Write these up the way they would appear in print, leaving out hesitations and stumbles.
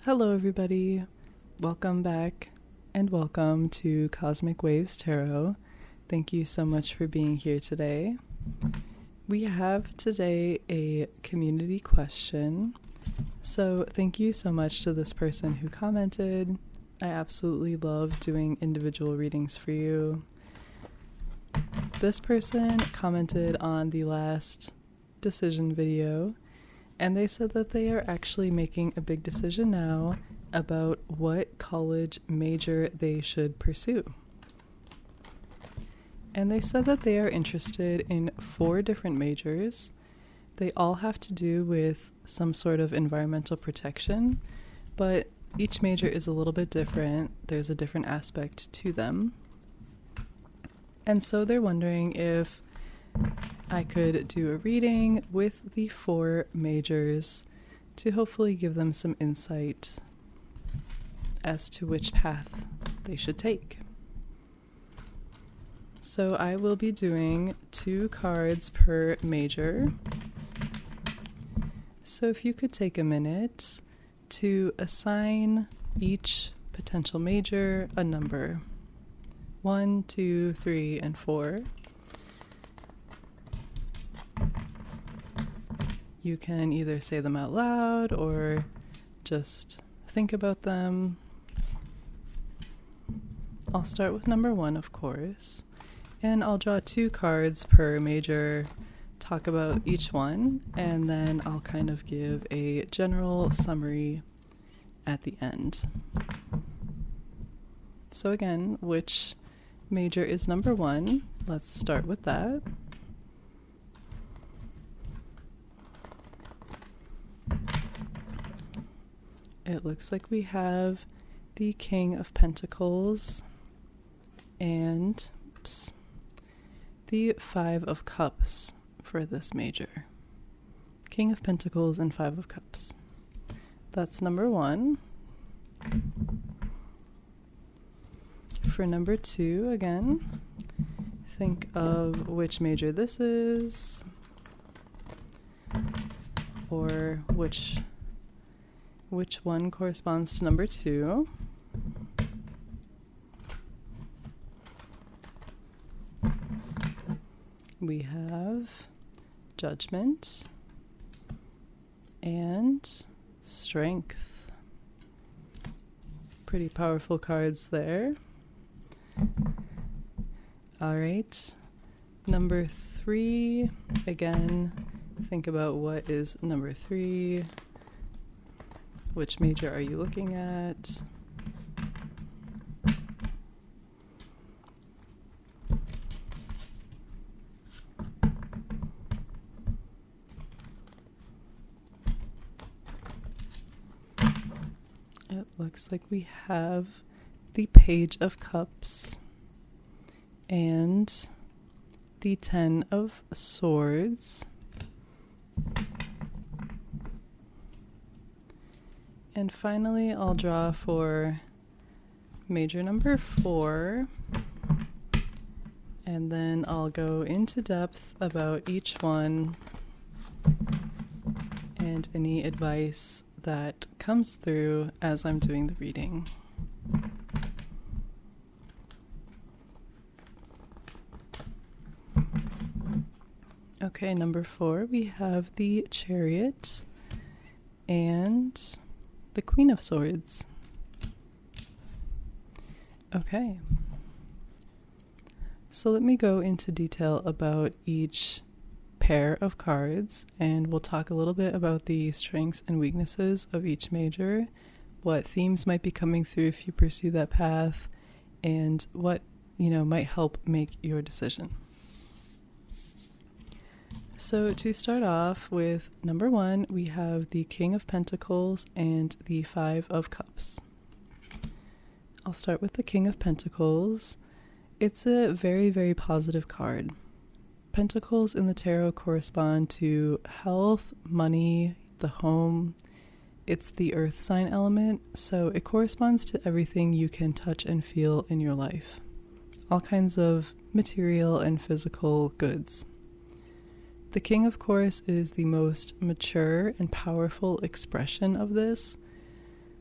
Hello, everybody. Welcome back and welcome to Cosmic Waves Tarot. Thank you so much for being here today. We have today a community question. So thank you so much to this person who commented. I absolutely love doing individual readings for you. This person commented on the last decision video, and they said that they are actually making a big decision now about what college major they should pursue. And they said that they are interested in 4 different majors. They all have to do with some sort of environmental protection, but each major is a little bit different. There's a different aspect to them. And so they're wondering if I could do a reading with the 4 majors to hopefully give them some insight as to which path they should take. So I will be doing 2 cards per major. So if you could take a minute to assign each potential major a number. 1, 2, 3, and 4. You can either say them out loud or just think about them. I'll start with number 1, of course, and I'll draw 2 cards per major, talk about each one, and then I'll kind of give a general summary at the end. So again, which major is number 1? Let's start with that. It looks like we have the King of Pentacles and the 5 of Cups for this major. King of Pentacles and 5 of Cups. That's number 1. For number 2, again, think of which major this is, or which one corresponds to number 2. We have Judgment and Strength. Pretty powerful cards there. All right. Number 3, again, think about what is number 3. Which major are you looking at? It looks like we have the Page of Cups and the 10 of Swords. And finally, I'll draw for major number 4, and then I'll go into depth about each one and any advice that comes through as I'm doing the reading. Okay, number 4, we have the Chariot and the Queen of Swords. Okay. So let me go into detail about each pair of cards, and we'll talk a little bit about the strengths and weaknesses of each major, what themes might be coming through if you pursue that path, and what, might help make your decision. So to start off with number 1, we have the King of Pentacles and the 5 of Cups. I'll start with the King of Pentacles. It's a very, very positive card. Pentacles in the tarot correspond to health, money, the home. It's the earth sign element, so it corresponds to everything you can touch and feel in your life. All kinds of material and physical goods. The king, of course, is the most mature and powerful expression of this.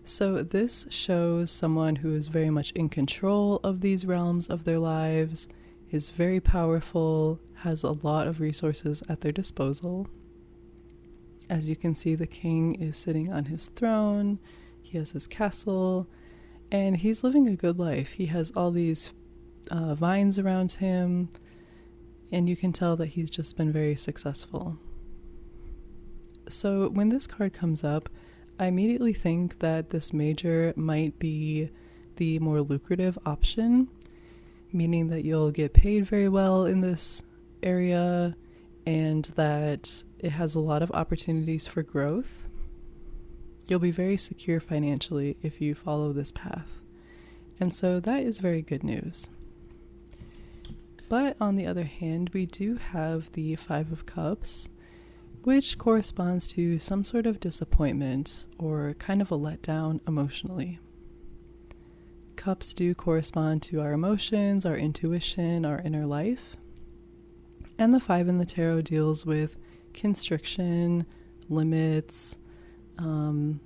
So this shows someone who is very much in control of these realms of their lives, is very powerful, has a lot of resources at their disposal. As you can see, the king is sitting on his throne, he has his castle, and he's living a good life. He has all these vines around him, and you can tell that he's just been very successful. So when this card comes up, I immediately think that this major might be the more lucrative option, meaning that you'll get paid very well in this area and that it has a lot of opportunities for growth. You'll be very secure financially if you follow this path. And so that is very good news. But on the other hand, we do have the Five of Cups, which corresponds to some sort of disappointment or kind of a letdown emotionally. Cups do correspond to our emotions, our intuition, our inner life. And the Five in the tarot deals with constriction, limits, kind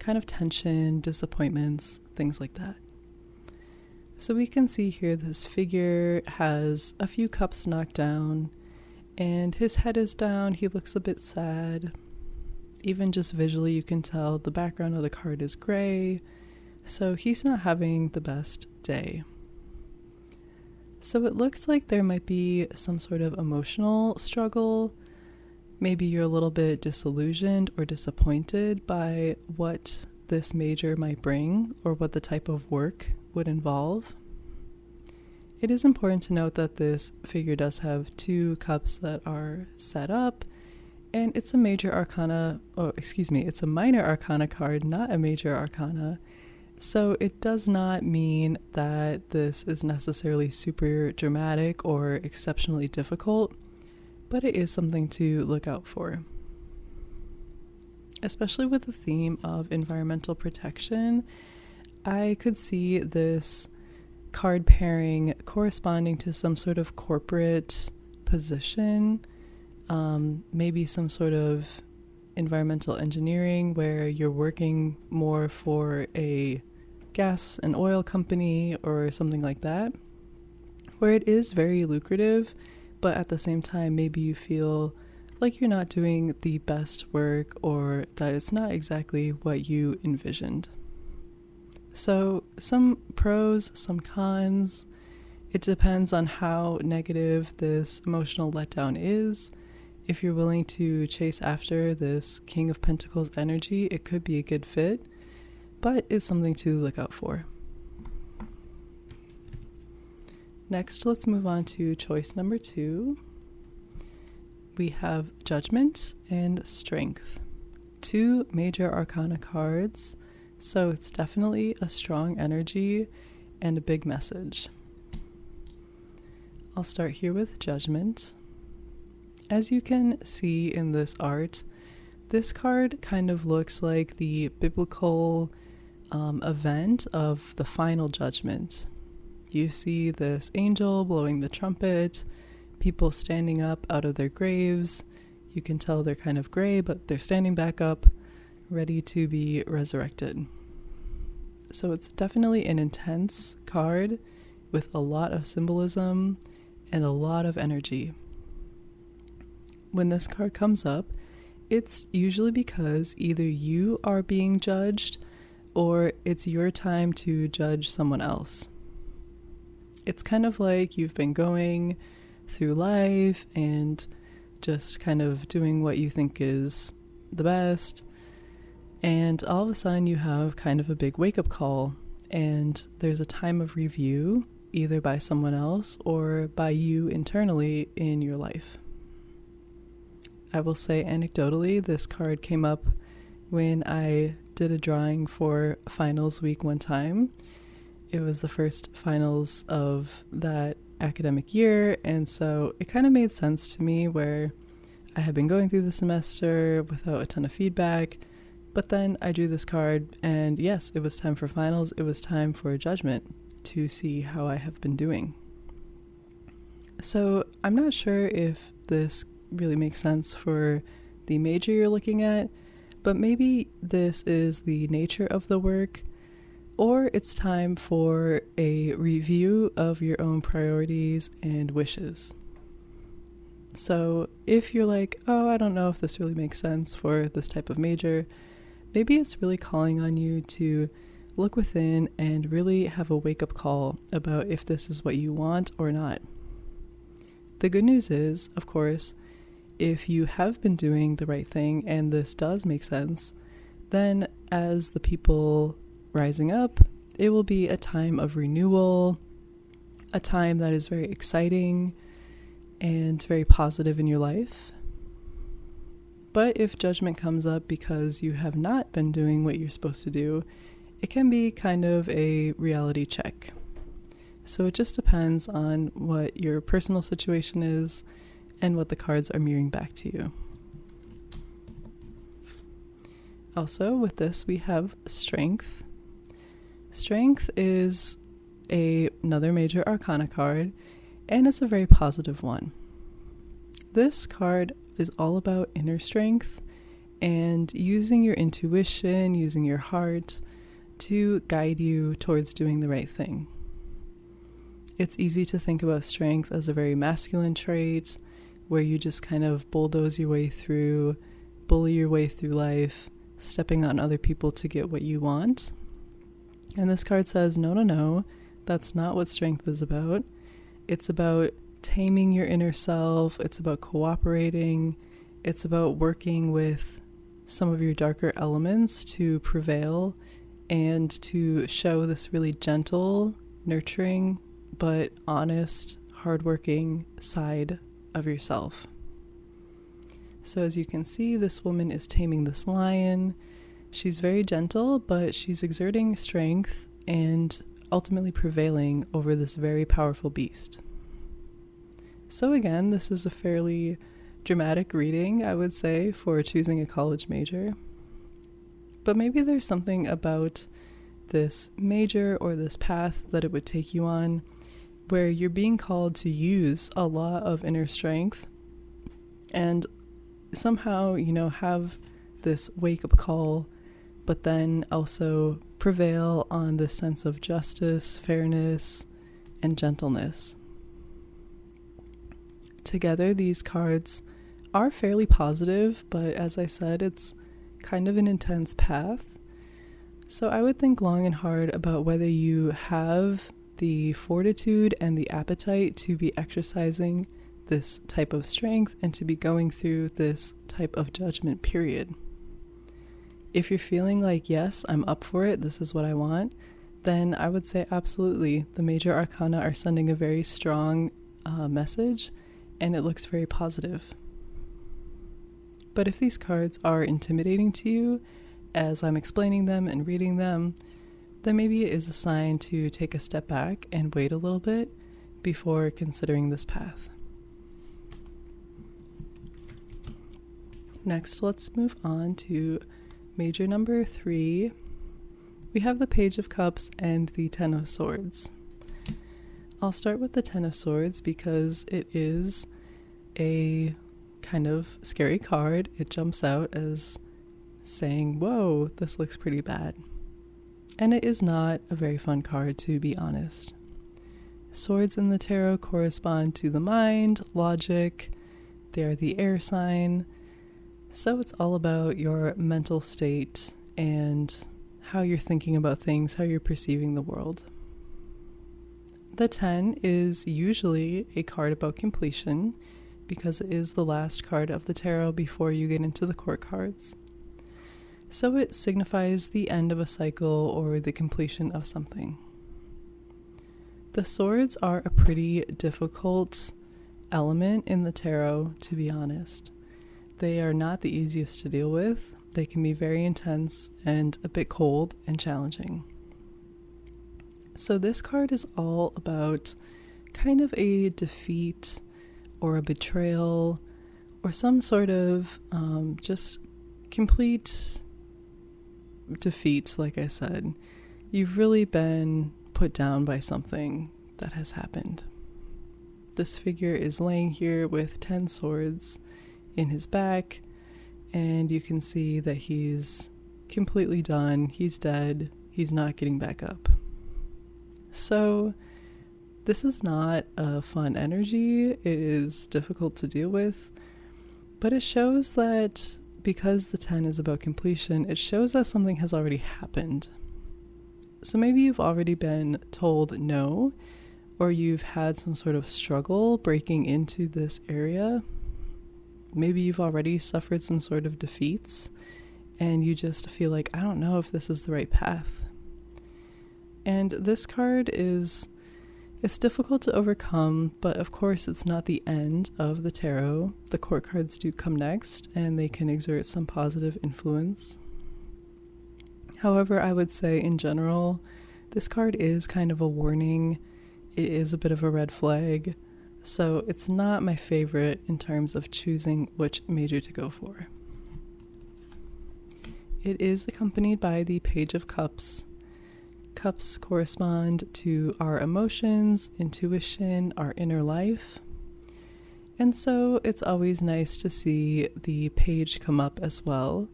of tension, disappointments, things like that. So we can see here this figure has a few cups knocked down, and his head is down. He looks a bit sad. Even just visually, you can tell the background of the card is gray, so he's not having the best day. So it looks like there might be some sort of emotional struggle. Maybe you're a little bit disillusioned or disappointed by what this major might bring or what the type of work would involve. It is important to note that this figure does have two cups that are set up, and it's a major arcana, it's a minor arcana card, not a major arcana. So it does not mean that this is necessarily super dramatic or exceptionally difficult, but it is something to look out for. Especially with the theme of environmental protection, I could see this card pairing corresponding to some sort of corporate position, maybe some sort of environmental engineering where you're working more for a gas and oil company or something like that, where it is very lucrative, but at the same time maybe you feel like you're not doing the best work or that it's not exactly what you envisioned. So some pros, some cons. It depends on how negative this emotional letdown is. If you're willing to chase after this King of Pentacles energy, it could be a good fit, but it's something to look out for. Next, let's move on to choice number 2. We have Judgment and Strength. 2 major arcana cards, so it's definitely a strong energy and a big message. I'll start here with Judgment. As you can see in this art, this card kind of looks like the biblical event of the final judgment. You see this angel blowing the trumpet, people standing up out of their graves. You can tell they're kind of gray, but they're standing back up, ready to be resurrected. So it's definitely an intense card with a lot of symbolism and a lot of energy. When this card comes up, it's usually because either you are being judged or it's your time to judge someone else. It's kind of like you've been going through life and just kind of doing what you think is the best, and all of a sudden you have kind of a big wake-up call, and there's a time of review either by someone else or by you internally in your life. I will say anecdotally, this card came up when I did a drawing for finals week one time. It was the first finals of that academic year, and so it kind of made sense to me where I had been going through the semester without a ton of feedback, but then I drew this card and yes, it was time for finals. It was time for a judgment to see how I have been doing. So I'm not sure if this really makes sense for the major you're looking at, But maybe this is the nature of the work, or it's time for a review of your own priorities and wishes. So if you're like, oh, I don't know if this really makes sense for this type of major, maybe it's really calling on you to look within and really have a wake-up call about if this is what you want or not. The good news is, of course, if you have been doing the right thing and this does make sense, then as the people rising up, it will be a time of renewal, a time that is very exciting and very positive in your life. But if judgment comes up because you have not been doing what you're supposed to do, it can be kind of a reality check. So it just depends on what your personal situation is and what the cards are mirroring back to you. Also, with this, we have Strength. Strength is another major arcana card, and it's a very positive one. This card is all about inner strength and using your intuition, using your heart to guide you towards doing the right thing. It's easy to think about strength as a very masculine trait where you just kind of bulldoze your way through, bully your way through life, stepping on other people to get what you want. And this card says, no, that's not what strength is about. It's about taming your inner self. It's about cooperating. It's about working with some of your darker elements to prevail and to show this really gentle, nurturing, but honest, hardworking side of yourself. So as you can see, this woman is taming this lion. She's very gentle, but she's exerting strength and ultimately prevailing over this very powerful beast. So again, this is a fairly dramatic reading, I would say, for choosing a college major. But maybe there's something about this major or this path that it would take you on where you're being called to use a lot of inner strength and somehow, have this wake-up call, but then also prevail on this sense of justice, fairness, and gentleness. Together, these cards are fairly positive, but as I said, it's kind of an intense path. So I would think long and hard about whether you have the fortitude and the appetite to be exercising this type of strength and to be going through this type of judgment period. If you're feeling like, yes, I'm up for it, this is what I want, then I would say absolutely. The major arcana are sending a very strong message, and it looks very positive. But if these cards are intimidating to you as I'm explaining them and reading them, then maybe it is a sign to take a step back and wait a little bit before considering this path. Next, let's move on to major number 3. We have the Page of Cups and the Ten of Swords. I'll start with the Ten of Swords because it is a kind of scary card. It jumps out as saying, whoa, this looks pretty bad. And it is not a very fun card, to be honest. Swords in the tarot correspond to the mind, logic. They are the air sign. So it's all about your mental state and how you're thinking about things, how you're perceiving the world. The 10 is usually a card about completion because it is the last card of the tarot before you get into the court cards. So it signifies the end of a cycle or the completion of something. The swords are a pretty difficult element in the tarot, to be honest. They are not the easiest to deal with. They can be very intense and a bit cold and challenging. So this card is all about kind of a defeat or a betrayal or some sort of just complete defeat, like I said. You've really been put down by something that has happened. This figure is laying here with 10 swords in his back, and you can see that he's completely done. He's dead. He's not getting back up. So this is not a fun energy. It is difficult to deal with, but it shows that because the 10 is about completion, it shows that something has already happened. So maybe you've already been told no, or you've had some sort of struggle breaking into this area. Maybe you've already suffered some sort of defeats and you just feel like, I don't know if this is the right path. And this card it's difficult to overcome, but of course it's not the end of the tarot. The court cards do come next and they can exert some positive influence. However, I would say in general, this card is kind of a warning. It is a bit of a red flag. So it's not my favorite in terms of choosing which major to go for. It is accompanied by the Page of Cups. Cups correspond to our emotions, intuition, our inner life. And so it's always nice to see the page come up as well,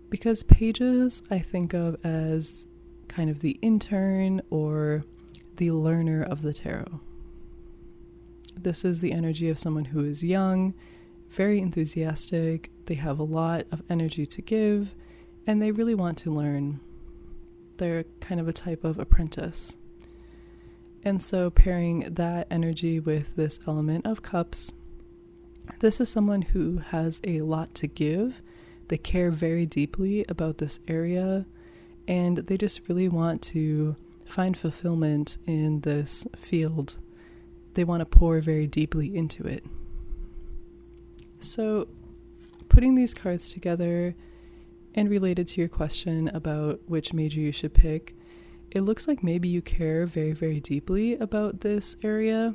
because pages I think of as kind of the intern or the learner of the tarot. This is the energy of someone who is young, very enthusiastic, they have a lot of energy to give, and they really want to learn. They're kind of a type of apprentice. And so pairing that energy with this element of cups, this is someone who has a lot to give. They care very deeply about this area, and they just really want to find fulfillment in this field. They want to pour very deeply into it. So putting these cards together and related to your question about which major you should pick, it looks like maybe you care very, very deeply about this area.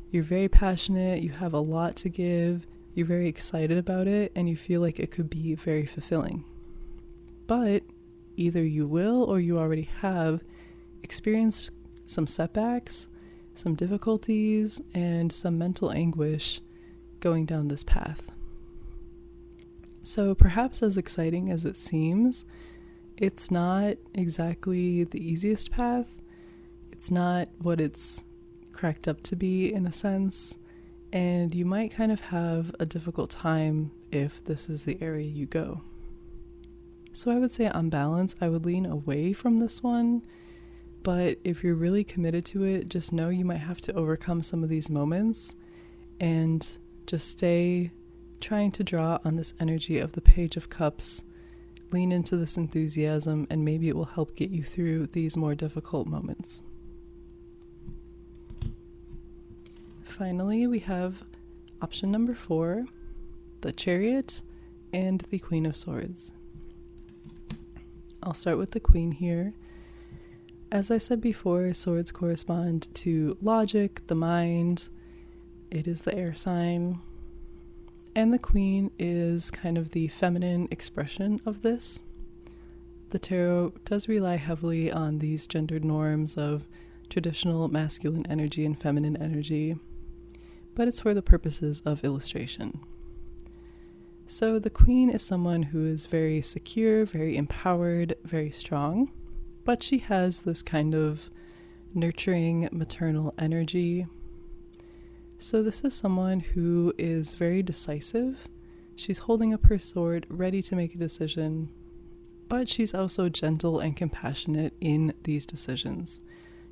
You're very passionate, you have a lot to give, you're very excited about it, and you feel like it could be very fulfilling. But either you will or you already have experienced some setbacks, some difficulties, and some mental anguish going down this path. So perhaps as exciting as it seems, it's not exactly the easiest path. It's not what it's cracked up to be in a sense, and you might kind of have a difficult time if this is the area you go. So I would say on balance, I would lean away from this one. But if you're really committed to it, just know you might have to overcome some of these moments and just stay trying to draw on this energy of the Page of Cups, lean into this enthusiasm, and maybe it will help get you through these more difficult moments. Finally, we have option number 4, the Chariot and the Queen of Swords. I'll start with the Queen here. As I said before, swords correspond to logic, the mind. It is the air sign. And the Queen is kind of the feminine expression of this. The tarot does rely heavily on these gendered norms of traditional masculine energy and feminine energy, but it's for the purposes of illustration. So the Queen is someone who is very secure, very empowered, very strong. But she has this kind of nurturing maternal energy. So this is someone who is very decisive. She's holding up her sword, ready to make a decision, but she's also gentle and compassionate in these decisions.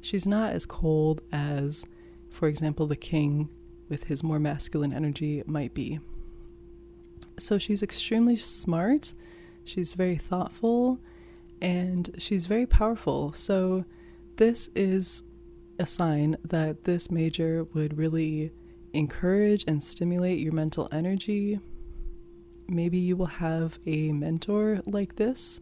She's not as cold as, for example, the king with his more masculine energy might be. So she's extremely smart. She's very thoughtful. And she's very powerful. So this is a sign that this major would really encourage and stimulate your mental energy. Maybe you will have a mentor like this,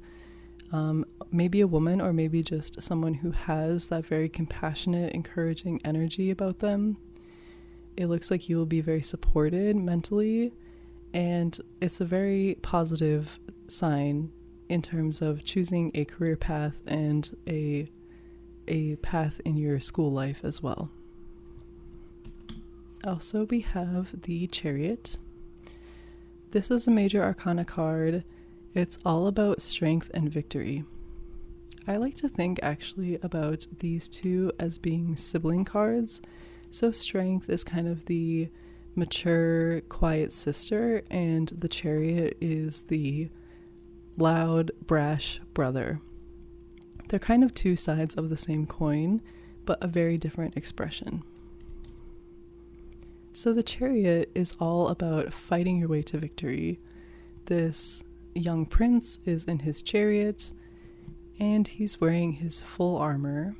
maybe a woman, or maybe just someone who has that very compassionate, encouraging energy about them. It looks like you will be very supported mentally, and it's a very positive sign in terms of choosing a career path and a path in your school life as well. Also, we have the Chariot. This is a major arcana card. It's all about strength and victory. I like to think actually about these two as being sibling cards. So strength is kind of the mature, quiet sister, and the Chariot is the loud, brash brother. They're kind of two sides of the same coin, but a very different expression. So the Chariot is all about fighting your way to victory. This young prince is in his chariot, and he's wearing his full armor.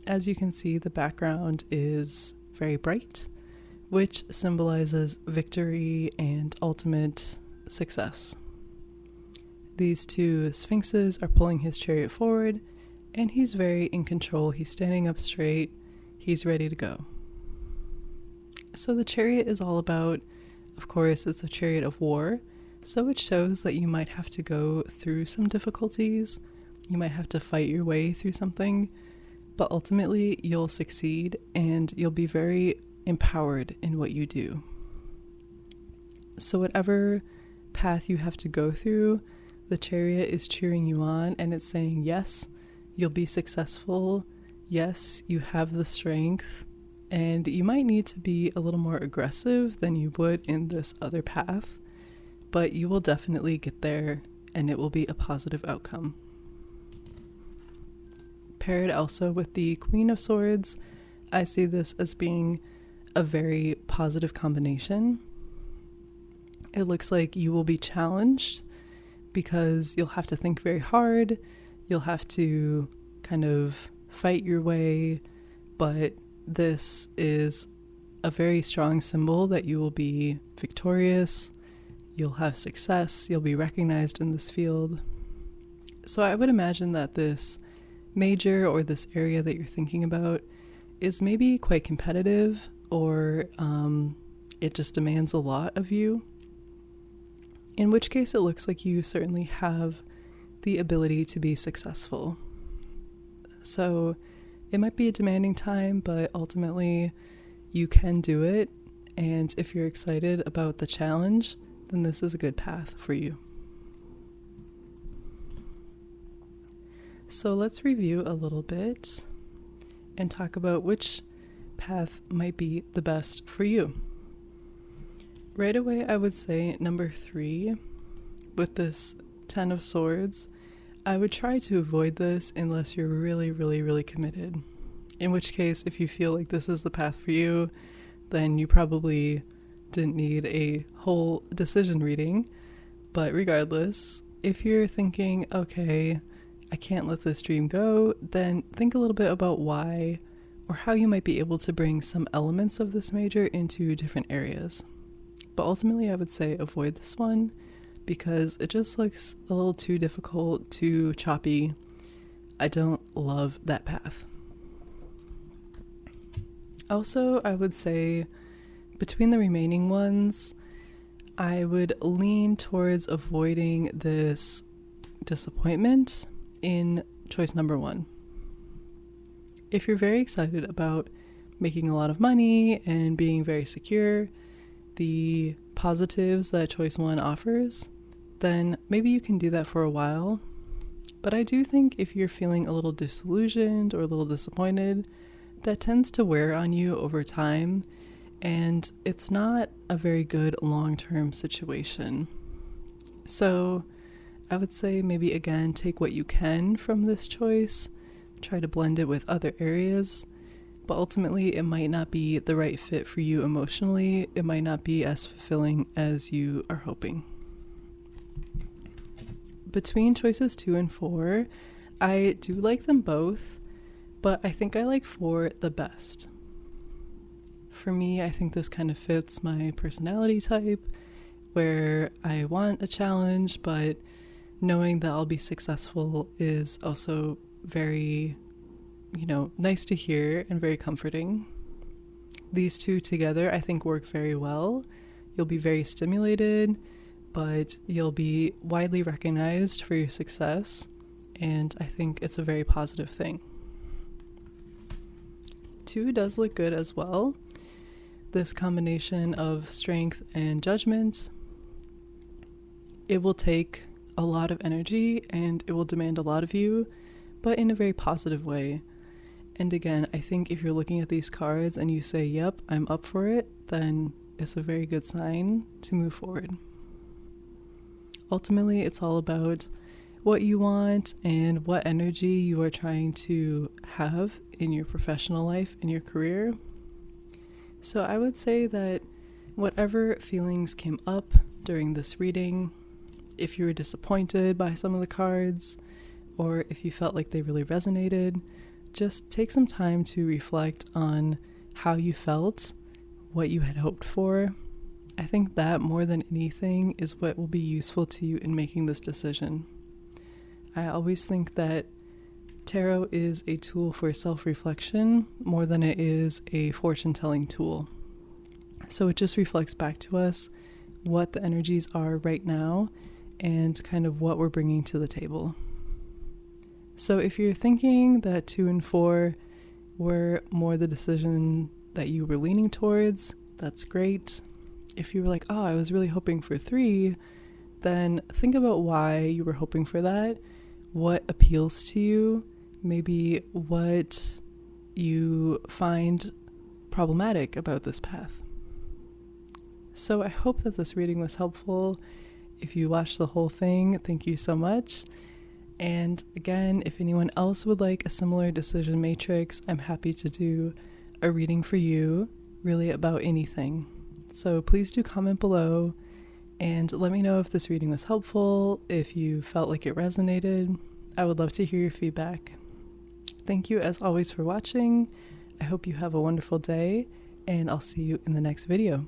As you can see, the background is very bright, which symbolizes victory and ultimate success. These two sphinxes are pulling his chariot forward, and he's very in control. He's standing up straight. He's ready to go. So the chariot is all about, of course, it's a chariot of war, so it shows that you might have to go through some difficulties. You might have to fight your way through something, but ultimately you'll succeed and you'll be very empowered in what you do. So whatever path you have to go through, the chariot is cheering you on, and it's saying, yes, you'll be successful. Yes, you have the strength, and you might need to be a little more aggressive than you would in this other path, but you will definitely get there, and it will be a positive outcome. Paired also with the Queen of Swords, I see this as being a very positive combination. It looks like you will be challenged because you'll have to think very hard. You'll have to kind of fight your way, but this is a very strong symbol that you will be victorious. You'll have success. You'll be recognized in this field. So I would imagine that this major or this area that you're thinking about is maybe quite competitive, or it just demands a lot of you. In which case it looks like you certainly have the ability to be successful. So it might be a demanding time, but ultimately you can do it. And if you're excited about the challenge, then this is a good path for you. So let's review a little bit and talk about which path might be the best for you. Right away, I would say number 3, with this 10 of Swords, I would try to avoid this unless you're really, really, really committed. In which case, if you feel like this is the path for you, then you probably didn't need a whole decision reading. But regardless, if you're thinking, okay, I can't let this dream go, then think a little bit about why or how you might be able to bring some elements of this major into different areas. But ultimately, I would say avoid this one because it just looks a little too difficult, too choppy. I don't love that path. Also, I would say between the remaining ones, I would lean towards avoiding this disappointment in choice number 1. If you're very excited about making a lot of money and being very secure, the positives that choice 1 offers, then maybe you can do that for a while. But I do think if you're feeling a little disillusioned or a little disappointed, that tends to wear on you over time, and it's not a very good long-term situation. So I would say maybe again take what you can from this choice, try to blend it with other areas, but ultimately it might not be the right fit for you emotionally. It might not be as fulfilling as you are hoping. Between choices 2 and 4, I do like them both, but I think I like 4 the best. For me, I think this kind of fits my personality type, where I want a challenge, but knowing that I'll be successful is also very, nice to hear and very comforting. These two together, I think, work very well. You'll be very stimulated, but you'll be widely recognized for your success, and I think it's a very positive thing. 2 does look good as well. This combination of strength and judgment. it will take a lot of energy and it will demand a lot of you, but in a very positive way. And again, I think if you're looking at these cards and you say, yep, I'm up for it, then it's a very good sign to move forward. Ultimately, it's all about what you want and what energy you are trying to have in your professional life, in your career. So I would say that whatever feelings came up during this reading, if you were disappointed by some of the cards, or if you felt like they really resonated, just take some time to reflect on how you felt, what you had hoped for. I think that more than anything is what will be useful to you in making this decision. I always think that tarot is a tool for self-reflection more than it is a fortune-telling tool. So it just reflects back to us what the energies are right now and kind of what we're bringing to the table. So if you're thinking that 2 and 4 were more the decision that you were leaning towards, that's great. If you were like, oh, I was really hoping for 3, then think about why you were hoping for that, what appeals to you, maybe what you find problematic about this path. So I hope that this reading was helpful. If you watched the whole thing, thank you so much. And again, if anyone else would like a similar decision matrix, I'm happy to do a reading for you, really about anything. So please do comment below and let me know if this reading was helpful, if you felt like it resonated. I would love to hear your feedback. Thank you as always for watching. I hope you have a wonderful day, and I'll see you in the next video.